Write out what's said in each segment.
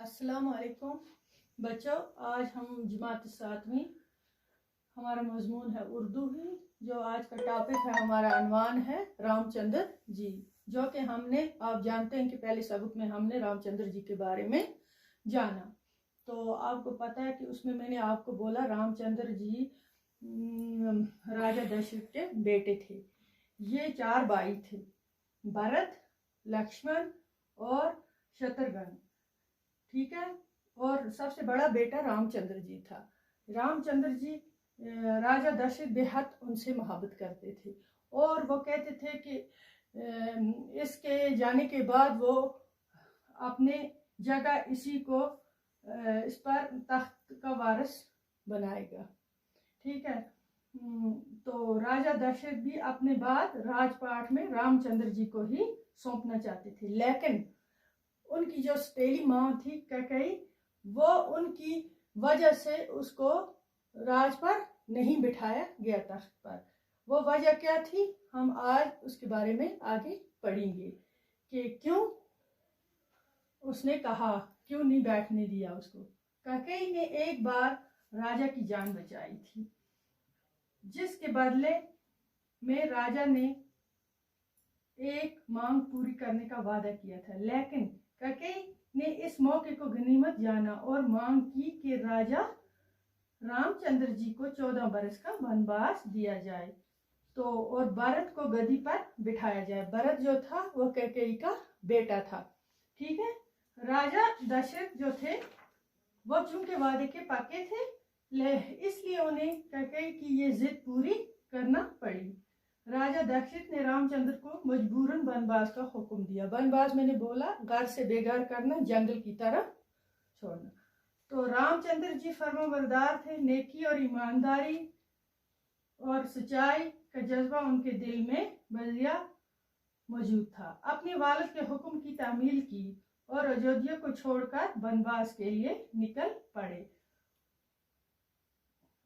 अस्सलाम वालेकुम बच्चों, आज हम जमात सातवीं, हमारा मजमून है उर्दू ही। जो आज का टॉपिक है, हमारा अनवान है रामचंद्र जी। जो कि हमने, आप जानते हैं कि पहले सबक में हमने रामचंद्र जी के बारे में जाना। तो आपको पता है कि उसमें मैंने आपको बोला रामचंद्र जी राजा दशरथ के बेटे थे। ये 4 भाई थे, भरत, लक्ष्मण और शत्रुघ्न। ठीक है। और सबसे बड़ा बेटा रामचंद्र जी था। रामचंद्र जी राजा दशरथ बेहद उनसे मोहब्बत करते थे और वो कहते थे कि इसके जाने के बाद वो अपने जगह इसी को इस पर तख्त का वारिस बनाएगा। ठीक है। तो राजा दशरथ भी अपने बाद राजपाट में रामचंद्र जी को ही सौंपना चाहते थे, लेकिन उनकी जो सौतेली माँ थी कैकेयी, वो उनकी वजह से उसको राज पर नहीं बिठाया गया तख्त पर। वो वजह क्या थी, हम आज उसके बारे में आगे पढ़ेंगे कि क्यों उसने कहा, क्यों नहीं बैठने दिया उसको। कैकेयी ने एक बार राजा की जान बचाई थी, जिसके बदले में राजा ने एक मांग पूरी करने का वादा किया था। लेकिन कैकेयी ने इस मौके को गनीमत जाना और मांग की कि राजा रामचंद्र जी को 14 बरस का वनवास दिया जाए, तो और भरत को गद्दी पर बिठाया जाए। भरत जो था वो कैकेयी का बेटा था। ठीक है। राजा दशरथ जो थे वो चूंकि वादे के पक्के थे, इसलिए उन्हें कैकेयी की ये जिद पूरी करना पड़ी। राजा दशरथ ने रामचंद्र को मजबूरन वनवास का हुक्म दिया। वनवास मैंने बोला घर से बेघर करना, जंगल की तरफ छोड़ना। तो रामचंद्र जी फर्माबरदार थे। नेकी और ईमानदारी और सच्चाई का जज्बा उनके दिल में बलिया मौजूद था। अपने वालिद के हुक्म की तामील की और अयोध्या को छोड़कर वनवास के लिए निकल पड़े।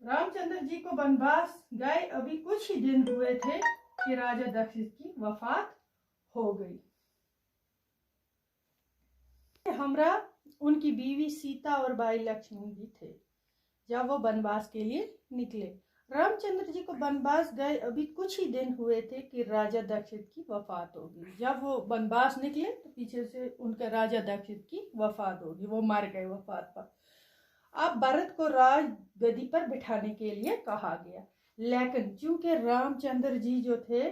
रामचंद्र जी को वनवास गए अभी कुछ ही दिन हुए थे कि राजा दशरथ की वफात हो गई। हमरा उनकी बीवी सीता और भाई लक्ष्मण भी थे जब वो वनवास के लिए निकले। रामचंद्र जी को वनवास गए अभी कुछ ही दिन हुए थे कि राजा दशरथ की वफात हो गई। जब वो वनवास निकले तो पीछे से उनका राजा दशरथ की वफात होगी, वो मर गए वफात पर। अब भरत को राज गद्दी पर बिठाने के लिए कहा गया, लेकिन चूंकि रामचंद्र जी जो थे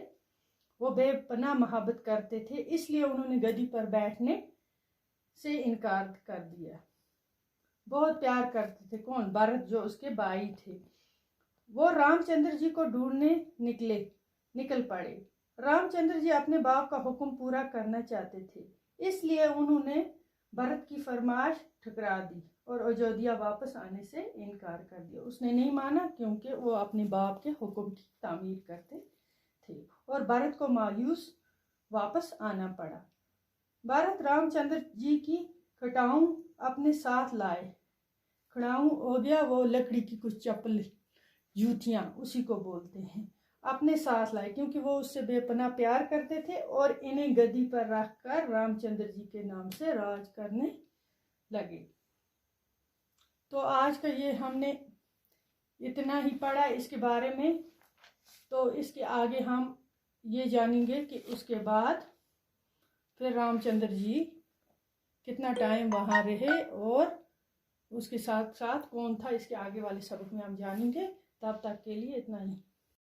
वो बेपनाह मोहब्बत करते थे, इसलिए उन्होंने गद्दी पर बैठने से इनकार कर दिया। बहुत प्यार करते थे। कौन? भरत, जो उसके भाई थे। वो रामचंद्र जी को ढूंढने निकल पड़े। रामचंद्र जी अपने बाप का हुक्म पूरा करना चाहते थे, इसलिए उन्होंने भरत की फरमाइश ठुकरा दी और अयोध्या वापस आने से इनकार कर दिया। उसने नहीं माना क्योंकि वो अपने बाप के हुक्म की तामीर करते थे और भरत को मायूस वापस आना पड़ा। भरत रामचंद्र जी की खटाऊ अपने साथ लाए। खटाऊ हो गया वो लकड़ी की कुछ चप्पल, जूतियां, उसी को बोलते हैं, अपने साथ लाए क्योंकि वो उससे बेपनाह प्यार करते थे और इन्हें गद्दी पर रखकर रामचंद्र जी के नाम से राज करने लगे। तो आज का ये हमने इतना ही पढ़ा इसके बारे में। तो इसके आगे हम ये जानेंगे कि उसके बाद फिर रामचंद्र जी कितना टाइम वहाँ रहे और उसके साथ साथ कौन था, इसके आगे वाले सबक में हम जानेंगे। तब तक के लिए इतना ही।